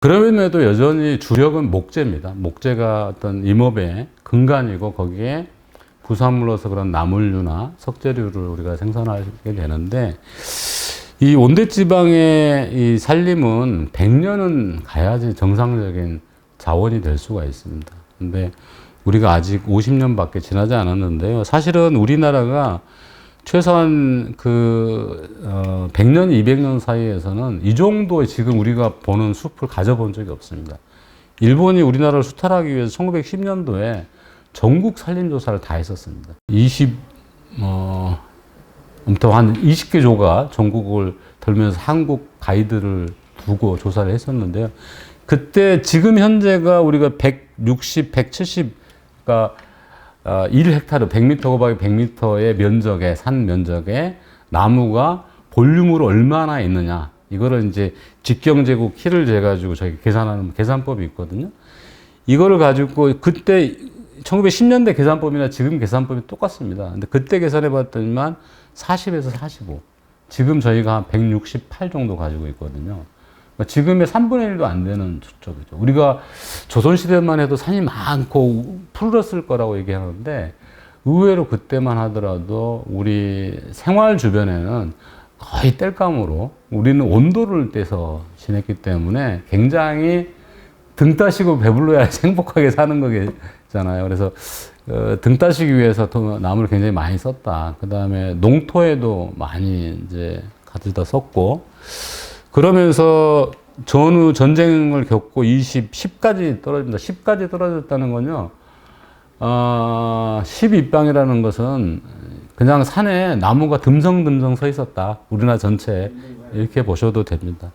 그럼에도 여전히 주력은 목재입니다. 목재가 어떤 임업의 근간이고 거기에 부산물로서 그런 나물류나 석재류를 우리가 생산하게 되는데 이 온대지방의 이 산림은 100년은 가야지 정상적인 자원이 될 수가 있습니다. 근데 우리가 아직 50년밖에 지나지 않았는데요. 사실은 우리나라가 최소한 100년, 200년 사이에서는 이 정도의 지금 우리가 보는 숲을 가져본 적이 없습니다. 일본이 우리나라를 수탈하기 위해서 1910년도에 전국 산림조사를 다 했었습니다. 아무튼 한 20개 조가 전국을 돌면서 한국 가이드를 두고 조사를 했었는데요. 그때 지금 현재가 우리가 160, 170, 그러니까 1헥타르, 100m 곱하기 100m의 면적에, 산 면적에 나무가 볼륨으로 얼마나 있느냐. 이거를 이제 직경제곱 키를 재가지고 저희 계산하는 계산법이 있거든요. 이거를 가지고 그때 1910년대 계산법이나 지금 계산법이 똑같습니다. 근데 그때 계산해 봤더니만 40에서 45. 지금 저희가 한 168 정도 가지고 있거든요. 지금의 3분의 1도 안 되는 쪽이죠. 우리가 조선시대만 해도 산이 많고 푸르렀을 거라고 얘기하는데 의외로 그때만 하더라도 우리 생활 주변에는 거의 땔감으로 우리는 온도를 떼서 지냈기 때문에 굉장히 등 따시고 배불러야 행복하게 사는 거잖아요. 그래서 등 따시기 위해서 나무를 굉장히 많이 썼다. 그 다음에 농토에도 많이 이제 가져다 썼고 그러면서 전후 전쟁을 겪고 10까지 떨어집니다. 10까지 떨어졌다는 건요. 10입방이라는 것은 그냥 산에 나무가 듬성듬성 서 있었다. 우리나라 전체에 이렇게 보셔도 됩니다.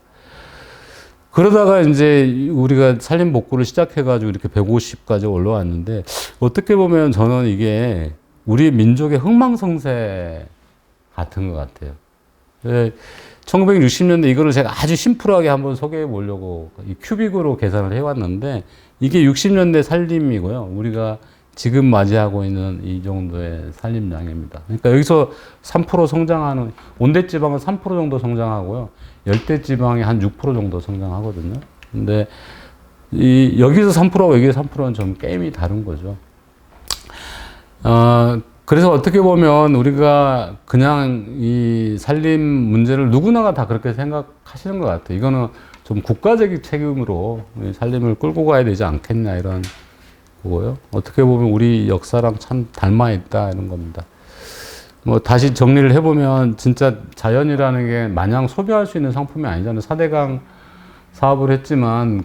그러다가 이제 우리가 산림 복구를 시작해가지고 이렇게 150까지 올라왔는데 어떻게 보면 저는 이게 우리 민족의 흥망성쇠 같은 것 같아요. 1960년대 이거를 제가 아주 심플하게 한번 소개해 보려고 이 큐빅으로 계산을 해왔는데 이게 60년대 산림이고요. 우리가 지금 맞이하고 있는 이 정도의 산림량입니다. 그러니까 여기서 3% 성장하는, 온대지방은 3% 정도 성장하고요. 열대지방이 한 6% 정도 성장하거든요. 근데 여기서 3%와 여기서 3%는 좀 게임이 다른 거죠. 그래서 어떻게 보면 우리가 그냥 이 산림 문제를 누구나가 다 그렇게 생각하시는 것 같아요. 이거는 좀 국가적인 책임으로 산림을 끌고 가야 되지 않겠냐 이런 거고요. 어떻게 보면 우리 역사랑 참 닮아 있다 이런 겁니다. 뭐 다시 정리를 해보면 진짜 자연이라는 게 마냥 소비할 수 있는 상품이 아니잖아요. 4대강 사업을 했지만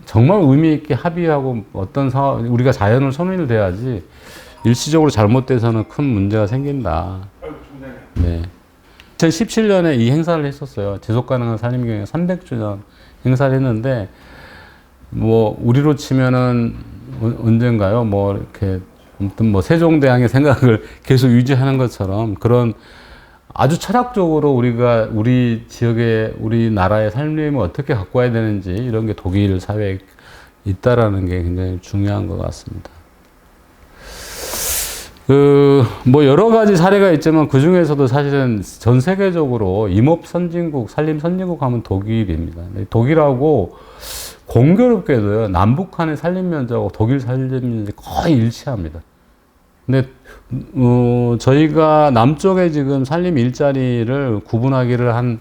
정말 의미 있게 합의하고 어떤 우리가 자연을 손을 대야지 일시적으로 잘못돼서는 큰 문제가 생긴다. 네. 2017년에 이 행사를 했었어요. 지속가능한 산림경영 300주년 행사를 했는데, 뭐, 우리로 치면은 언젠가요? 뭐, 이렇게, 아무튼 뭐, 세종대왕의 생각을 계속 유지하는 것처럼 그런 아주 철학적으로 우리가 우리 지역의, 우리나라의 산림을 어떻게 갖고 와야 되는지 이런 게 독일 사회에 있다라는 게 굉장히 중요한 것 같습니다. 뭐 여러 가지 사례가 있지만 그 중에서도 사실은 전 세계적으로 임업 선진국, 산림 선진국 하면 독일입니다. 독일하고 공교롭게도요, 남북한의 산림 면적하고 독일 산림 면적이 거의 일치합니다. 근데, 저희가 남쪽에 지금 산림 일자리를 구분하기를 한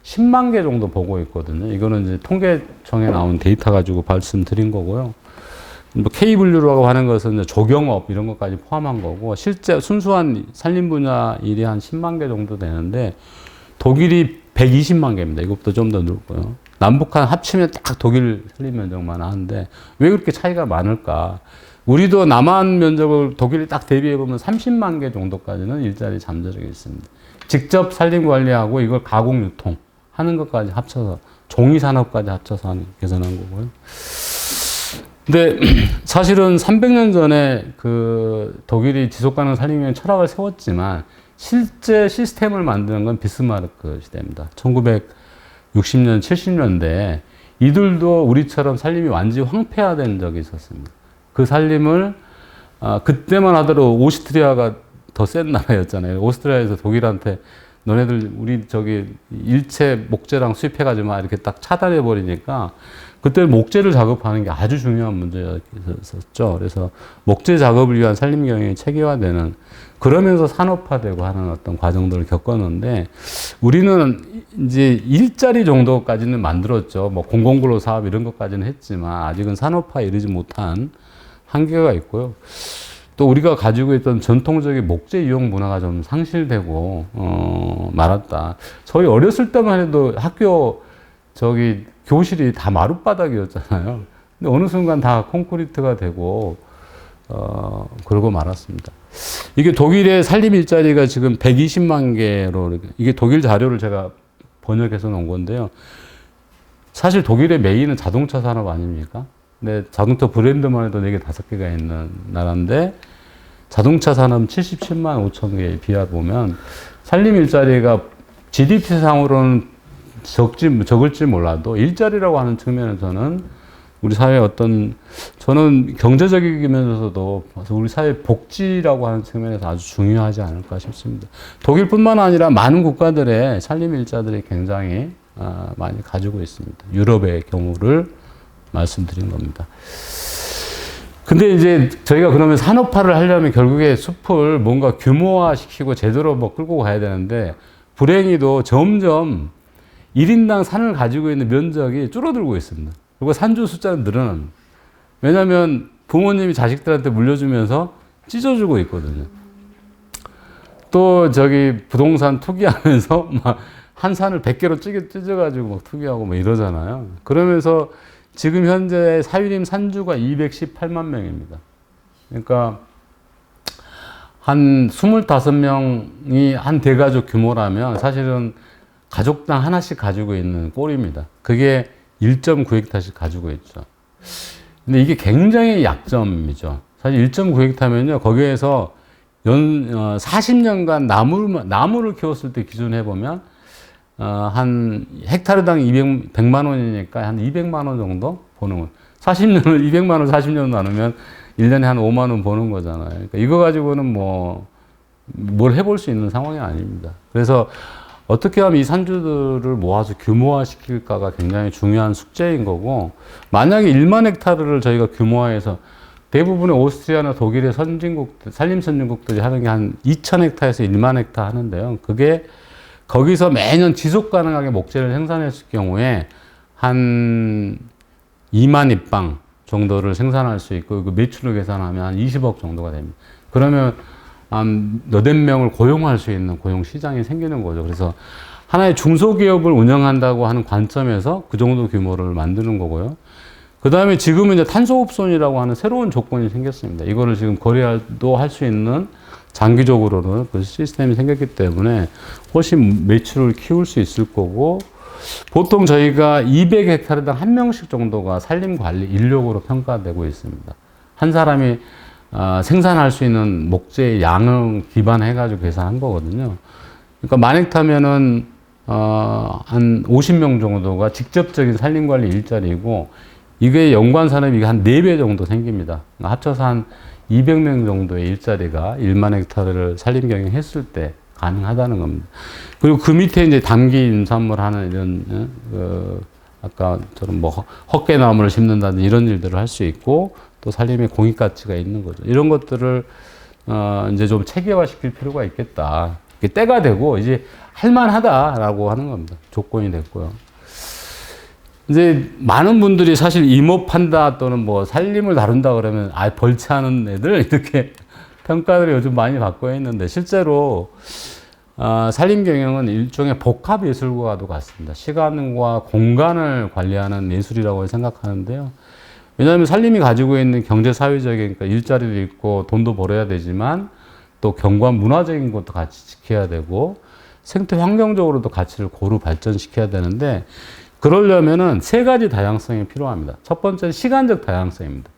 10만 개 정도 보고 있거든요. 이거는 이제 통계청에 나온 데이터 가지고 말씀드린 거고요. 뭐 K분류라고 하는 것은 이제 조경업 이런 것까지 포함한 거고, 실제 순수한 산림 분야 일이 한 10만 개 정도 되는데, 독일이 120만 개입니다. 이것보다 좀 더 넓고요. 남북한 합치면 딱 독일 산림 면적만 하는데, 왜 그렇게 차이가 많을까? 우리도 남한 면적을 독일이 딱 대비해보면 30만 개 정도까지는 일자리 잠재력이 있습니다. 직접 산림 관리하고 이걸 가공 유통 하는 것까지 합쳐서, 종이 산업까지 합쳐서 계산한 거고요. 근데 사실은 300년 전에 독일이 지속가능한 산림경영 철학을 세웠지만 실제 시스템을 만드는 건 비스마르크 시대입니다. 1960년, 70년대 이들도 우리처럼 산림이 완전히 황폐화된 적이 있었습니다. 그 산림을 그때만 하더라도 오스트리아가 더 센 나라였잖아요. 오스트리아에서 독일한테 너네들 우리 저기 일체 목재랑 수입해가지고 막 이렇게 딱 차단해 버리니까 그때 목재를 작업하는 게 아주 중요한 문제였었죠. 그래서 목재 작업을 위한 산림 경영이 체계화되는, 그러면서 산업화되고 하는 어떤 과정들을 겪었는데, 우리는 이제 일자리 정도까지는 만들었죠. 뭐 공공근로 사업 이런 것까지는 했지만 아직은 산업화에 이르지 못한 한계가 있고요. 또 우리가 가지고 있던 전통적인 목재 이용 문화가 좀 상실되고 말았다. 저희 어렸을 때만 해도 학교 저기 교실이 다 마룻바닥이었잖아요. 근데 어느 순간 다 콘크리트가 되고 그러고 말았습니다. 이게 독일의 산림 일자리가 지금 120만 개로, 이게 독일 자료를 제가 번역해서 놓은 건데요. 사실 독일의 메인은 자동차 산업 아닙니까? 근데 자동차 브랜드만 해도 4개, 5개가 있는 나라인데, 자동차 산업 77만 5천 개에 비하 보면 산림 일자리가 GDP 상으로는 적을지 몰라도 일자리라고 하는 측면에서는 우리 사회의 어떤, 저는 경제적이면서도 우리 사회 복지라고 하는 측면에서 아주 중요하지 않을까 싶습니다. 독일뿐만 아니라 많은 국가들의 산림 일자들이 굉장히 많이 가지고 있습니다. 유럽의 경우를 말씀드린 겁니다. 근데 이제 저희가 그러면 산업화를 하려면 결국에 숲을 뭔가 규모화 시키고 제대로 뭐 끌고 가야 되는데, 불행히도 점점 1인당 산을 가지고 있는 면적이 줄어들고 있습니다. 그리고 산주 숫자는 늘어납니다. 왜냐하면 부모님이 자식들한테 물려주면서 찢어주고 있거든요. 또 저기 부동산 투기하면서 막 한 산을 100개로 찢어가지고 막 투기하고 막 이러잖아요. 그러면서 지금 현재 사유림 산주가 218만 명입니다. 그러니까 한 25명이 한 대가족 규모라면 사실은 가족당 하나씩 가지고 있는 꼴입니다. 그게 1.9헥타씩 가지고 있죠. 근데 이게 굉장히 약점이죠. 사실 1.9헥타면요, 거기에서 40년간 나무를 키웠을 때 기준해보면 한 헥타르당 100만 원이니까 한 200만 원 정도 버는 거. 40년을 200만 원 40년 나누면 1년에 한 5만 원 버는 거잖아요. 그러니까 이거 가지고는 뭘 해볼 수 있는 상황이 아닙니다. 그래서 어떻게 하면 이 산주들을 모아서 규모화 시킬까가 굉장히 중요한 숙제인 거고, 만약에 1만 헥타르를 저희가 규모화해서, 대부분의 오스트리아나 독일의 산림 선진국들이 하는 게 한 2천 헥타에서 1만 헥타 하는데요. 그게 거기서 매년 지속 가능하게 목재를 생산했을 경우에 한 2만 입방 정도를 생산할 수 있고, 그 매출을 계산하면 한 20억 정도가 됩니다. 그러면 한 몇백 명을 고용할 수 있는 고용 시장이 생기는 거죠. 그래서 하나의 중소기업을 운영한다고 하는 관점에서 그 정도 규모를 만드는 거고요. 그 다음에 지금은 이제 탄소흡손이라고 하는 새로운 조건이 생겼습니다. 이거를 지금 거래도 할 수 있는 장기적으로는 그 시스템이 생겼기 때문에 훨씬 매출을 키울 수 있을 거고, 보통 저희가 200헥타르당 한 명씩 정도가 산림관리 인력으로 평가되고 있습니다. 한 사람이 생산할 수 있는 목재의 양을 기반해가지고 계산한 거거든요. 그러니까 만 헥타면은 한 50명 정도가 직접적인 산림관리 일자리고, 이게 연관산업이 한 4배 정도 생깁니다. 합쳐서 한 200명 정도의 일자리가 1만 헥타르를 산림 경영했을 때 가능하다는 겁니다. 그리고 그 밑에 이제 단기 임산물 하는 이런, 아까처럼 뭐 헛개나무를 심는다든지 이런 일들을 할 수 있고, 또 산림의 공익 가치가 있는 거죠. 이런 것들을, 이제 좀 체계화 시킬 필요가 있겠다. 때가 되고, 이제 할만하다라고 하는 겁니다. 조건이 됐고요. 이제 많은 분들이 사실 임업한다 또는 뭐 산림을 다룬다 그러면 벌채하는 애들 이렇게 평가들을 요즘 많이 받고 있는데, 실제로 산림 경영은 일종의 복합 예술과도 같습니다. 시간과 공간을 관리하는 예술이라고 생각하는데요. 왜냐하면 산림이 가지고 있는 경제 사회적인, 그러니까 일자리도 있고 돈도 벌어야 되지만 또 경관 문화적인 것도 같이 지켜야 되고 생태 환경적으로도 가치를 고루 발전시켜야 되는데, 그러려면은 3가지 다양성이 필요합니다. 첫 번째는 시간적 다양성입니다.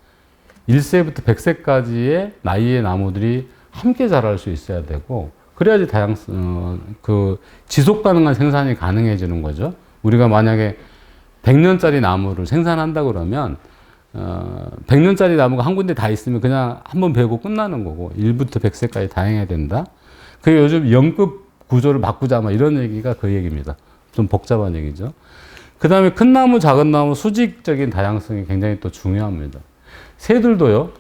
1세부터 100세까지의 나이의 나무들이 함께 자랄 수 있어야 되고, 그래야지 지속 가능한 생산이 가능해지는 거죠. 우리가 만약에 100년짜리 나무를 생산한다 그러면, 100년짜리 나무가 한 군데 다 있으면 그냥 한번 베고 끝나는 거고, 1부터 100세까지 다양해야 된다. 그게 요즘 0급 구조를 바꾸자 뭐 이런 얘기가 그 얘기입니다. 좀 복잡한 얘기죠. 그 다음에 큰 나무, 작은 나무 수직적인 다양성이 굉장히 또 중요합니다. 새들도요,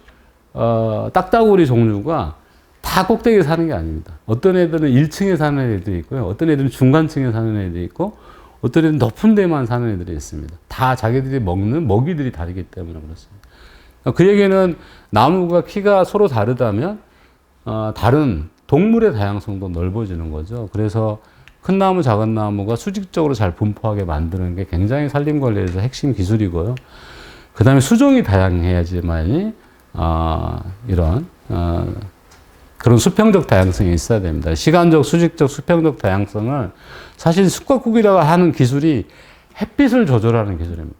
딱따구리 종류가 다 꼭대기에 사는 게 아닙니다. 어떤 애들은 1층에 사는 애들이 있고요. 어떤 애들은 중간층에 사는 애들이 있고, 어떤 애들은 높은 데만 사는 애들이 있습니다. 다 자기들이 먹는 먹이들이 다르기 때문에 그렇습니다. 그 얘기는 나무가 키가 서로 다르다면, 다른 동물의 다양성도 넓어지는 거죠. 그래서 큰 나무, 작은 나무가 수직적으로 잘 분포하게 만드는 게 굉장히 산림관리에서 핵심 기술이고요. 그 다음에 수종이 다양해야지만이, 이런, 그런 수평적 다양성이 있어야 됩니다. 시간적, 수직적, 수평적 다양성을 사실 숲과국이라고 하는 기술이 햇빛을 조절하는 기술입니다.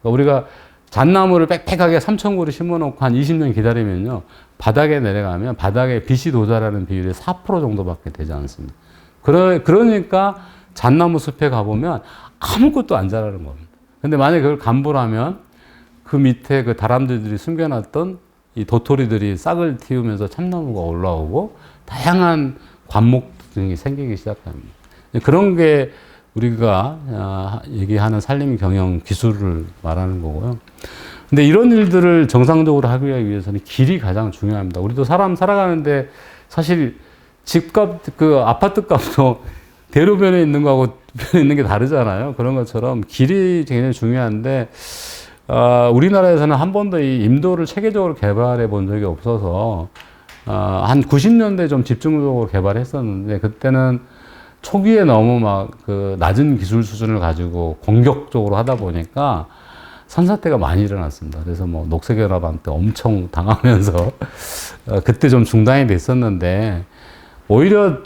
그러니까 우리가 잣나무를 빽빽하게 3,000그루 심어놓고 한 20년 기다리면요. 바닥에 내려가면 바닥에 빛이 도달하는 비율이 4% 정도밖에 되지 않습니다. 그러니까 잣나무 숲에 가보면 아무것도 안 자라는 겁니다. 근데 만약에 그걸 감보라면 그 밑에 그 다람쥐들이 숨겨놨던 이 도토리들이 싹을 틔우면서 참나무가 올라오고 다양한 관목 등이 생기기 시작합니다. 그런 게 우리가 얘기하는 산림 경영 기술을 말하는 거고요. 근데 이런 일들을 정상적으로 하기 위해서는 길이 가장 중요합니다. 우리도 사람 살아가는데 사실 집값, 그 아파트 값도 대로변에 있는 거하고 변에 있는 게 다르잖아요. 그런 것처럼 길이 굉장히 중요한데, 우리나라에서는 한 번도 이 임도를 체계적으로 개발해 본 적이 없어서, 한 90년대 좀 집중적으로 개발했었는데, 그때는 초기에 너무 막 그 낮은 기술 수준을 가지고 공격적으로 하다 보니까 산사태가 많이 일어났습니다. 그래서 뭐 녹색연합한테 엄청 당하면서 그때 좀 중단이 됐었는데, 오히려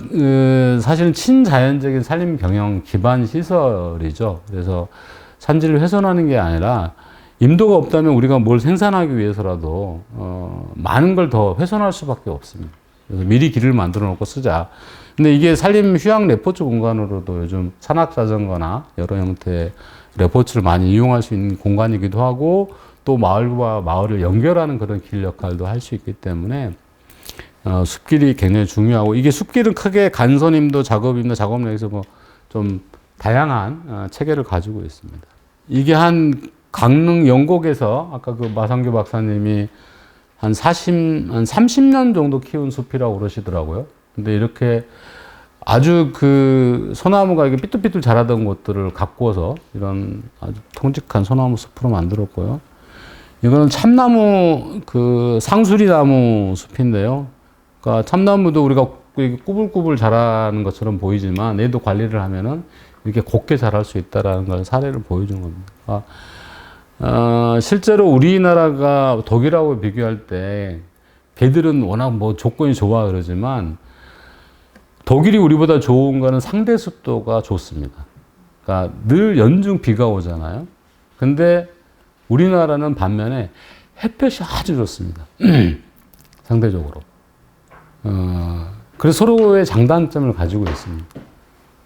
사실은 친자연적인 산림 경영 기반 시설이죠. 그래서 산지를 훼손하는 게 아니라 임도가 없다면 우리가 뭘 생산하기 위해서라도 많은 걸 더 훼손할 수밖에 없습니다. 그래서 미리 길을 만들어 놓고 쓰자. 근데 이게 산림 휴양 레포츠 공간으로도 요즘 산악자전거나 여러 형태의 레포츠를 많이 이용할 수 있는 공간이기도 하고, 또 마을과 마을을 연결하는 그런 길 역할도 할 수 있기 때문에 숲길이 굉장히 중요하고, 이게 숲길은 크게 간선임도, 작업임도, 작업량에서 뭐 좀 다양한 체계를 가지고 있습니다. 이게 한 강릉 영곡에서 아까 그 마상규 박사님이 한 30년 정도 키운 숲이라고 그러시더라고요. 근데 이렇게 아주 그 소나무가 이게 삐뚤삐뚤 자라던 곳들을 가꾸어서 이런 아주 통직한 소나무 숲으로 만들었고요. 이거는 참나무, 그 상수리나무 숲인데요. 그러니까 참나무도 우리가 꾸불꾸불 자라는 것처럼 보이지만 얘도 관리를 하면은 이렇게 곱게 자랄 수 있다라는 걸 사례를 보여주는 겁니다. 실제로 우리나라가 독일하고 비교할 때 걔들은 워낙 뭐 조건이 좋아 그러지만 독일이 우리보다 좋은 거는 상대 습도가 좋습니다. 그러니까 늘 연중 비가 오잖아요. 근데 우리나라는 반면에 햇볕이 아주 좋습니다. 상대적으로. 그래서 서로의 장단점을 가지고 있습니다.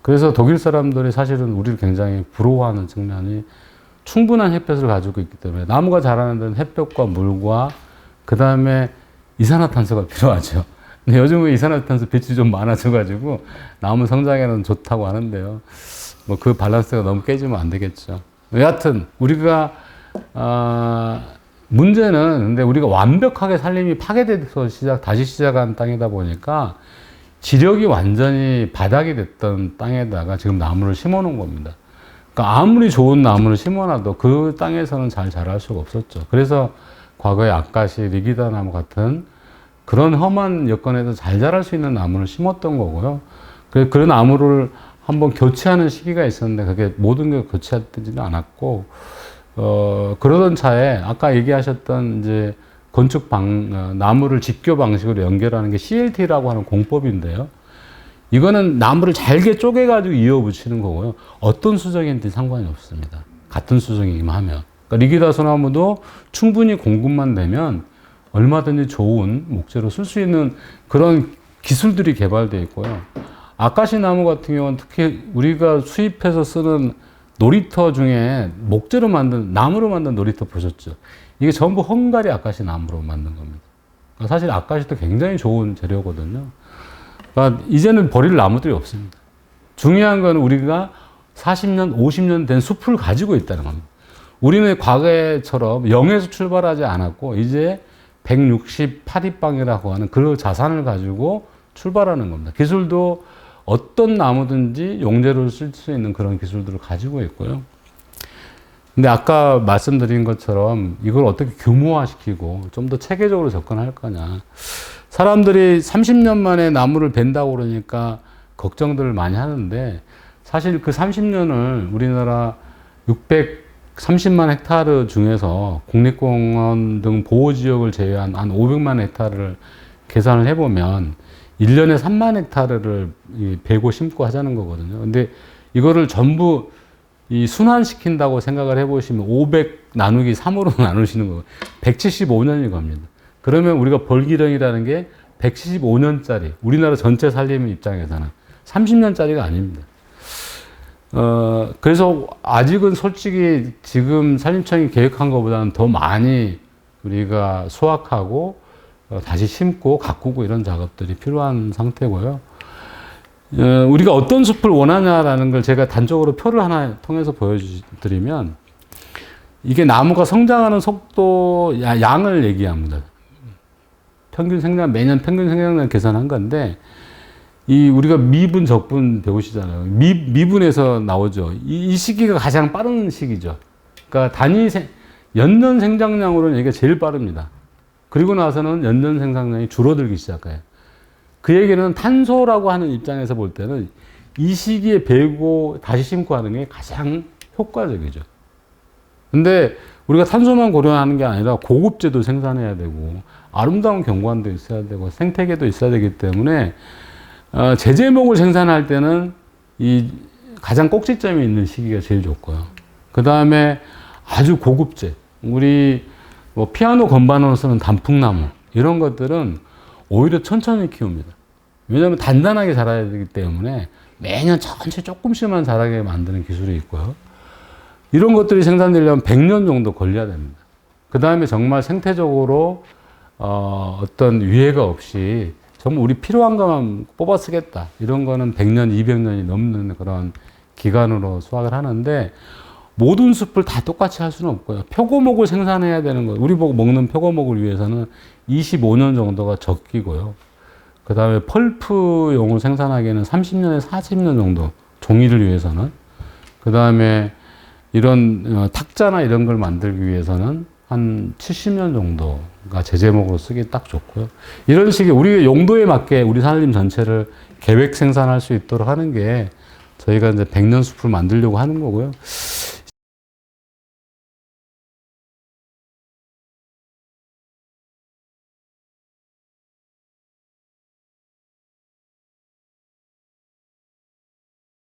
그래서 독일 사람들이 사실은 우리를 굉장히 부러워하는 측면이 충분한 햇볕을 가지고 있기 때문에 나무가 자라는 데는 햇볕과 물과 그 다음에 이산화탄소가 필요하죠. 근데 요즘은 이산화탄소 배출이 좀 많아져가지고 나무 성장에는 좋다고 하는데요. 뭐 그 밸런스가 너무 깨지면 안 되겠죠. 여하튼 우리가 문제는 근데 우리가 완벽하게 산림이 파괴돼서 다시 시작한 땅이다 보니까 지력이 완전히 바닥이 됐던 땅에다가 지금 나무를 심어 놓은 겁니다. 그러니까 아무리 좋은 나무를 심어놔도 그 땅에서는 잘 자랄 수가 없었죠. 그래서 과거에 아카시, 리기다 나무 같은 그런 험한 여건에서 잘 자랄 수 있는 나무를 심었던 거고요. 그런 나무를 한번 교체하는 시기가 있었는데 그게 모든 게 교체되지는 않았고, 그러던 차에 아까 얘기하셨던 이제 나무를 직교 방식으로 연결하는 게 CLT라고 하는 공법인데요. 이거는 나무를 잘게 쪼개가지고 이어붙이는 거고요. 어떤 수정인지 상관이 없습니다. 같은 수정이기만 하면. 그러니까 리기다 소나무도 충분히 공급만 되면 얼마든지 좋은 목재로 쓸 수 있는 그런 기술들이 개발되어 있고요. 아카시 나무 같은 경우는 특히 우리가 수입해서 쓰는 놀이터 중에 나무로 만든 놀이터 보셨죠? 이게 전부 헝가리 아카시 나무로 만든 겁니다. 사실 아카시도 굉장히 좋은 재료거든요. 그러니까 이제는 버릴 나무들이 없습니다. 중요한 건 우리가 40년, 50년 된 숲을 가지고 있다는 겁니다. 우리는 과거처럼 0에서 출발하지 않았고 이제 168입방이라고 하는 그 자산을 가지고 출발하는 겁니다. 기술도 어떤 나무든지 용재료를 쓸 수 있는 그런 기술들을 가지고 있고요. 근데 아까 말씀드린 것처럼 이걸 어떻게 규모화시키고 좀 더 체계적으로 접근할 거냐. 사람들이 30년 만에 나무를 벤다고 그러니까 걱정들을 많이 하는데 사실 그 30년을 우리나라 630만 헥타르 중에서 국립공원 등 보호지역을 제외한 한 500만 헥타르를 계산을 해보면 1년에 3만 헥타르를 베고 심고 하자는 거거든요. 근데 이거를 전부 이 순환시킨다고 생각을 해보시면 500 나누기 3으로 나누시는 거예요. 175년이 겁니다. 그러면 우리가 벌기령이라는 게 175년짜리, 우리나라 전체 살림 입장에서는 30년짜리가 아닙니다. 그래서 아직은 솔직히 지금 산림청이 계획한 것보다는 더 많이 우리가 수확하고 다시 심고 가꾸고 이런 작업들이 필요한 상태고요. 우리가 어떤 숲을 원하냐라는 걸 제가 단적으로 표를 하나 통해서 보여드리면 이게 나무가 성장하는 속도 양을 얘기합니다. 평균 생장, 매년 평균 생장량 계산한 건데 우리가 미분, 적분 배우시잖아요. 미분에서 나오죠. 이 시기가 가장 빠른 시기죠. 그러니까 연년 생장량으로는 이게 제일 빠릅니다. 그리고 나서는 연년 생산량이 줄어들기 시작해요. 그 얘기는 탄소라고 하는 입장에서 볼 때는 이 시기에 베고 다시 심고 하는 게 가장 효과적이죠. 근데 우리가 탄소만 고려하는 게 아니라 고급재도 생산해야 되고 아름다운 경관도 있어야 되고 생태계도 있어야 되기 때문에 제제목을 생산할 때는 이 가장 꼭지점이 있는 시기가 제일 좋고요. 그 다음에 아주 고급재, 우리 뭐 피아노 건반으로 쓰는 단풍나무 이런 것들은 오히려 천천히 키웁니다. 왜냐하면 단단하게 자라야 되기 때문에 매년 천천히 조금씩만 자라게 만드는 기술이 있고요. 이런 것들이 생산되려면 100년 정도 걸려야 됩니다. 그 다음에 정말 생태적으로 어떤 위해가 없이 정말 우리 필요한 것만 뽑아 쓰겠다. 이런 거는 100년, 200년이 넘는 그런 기간으로 수확을 하는데 모든 숲을 다 똑같이 할 수는 없고요. 표고목을 생산해야 되는 거. 우리 보고 먹는 표고목을 위해서는 25년 정도가 적기고요. 그 다음에 펄프용을 생산하기에는 30년에서 40년 정도, 종이를 위해서는. 그 다음에 이런 탁자나 이런 걸 만들기 위해서는 한 70년 정도가 제제목으로 쓰기 딱 좋고요. 이런 식의 우리 용도에 맞게 우리 산림 전체를 계획 생산할 수 있도록 하는 게 저희가 이제 100년 숲을 만들려고 하는 거고요.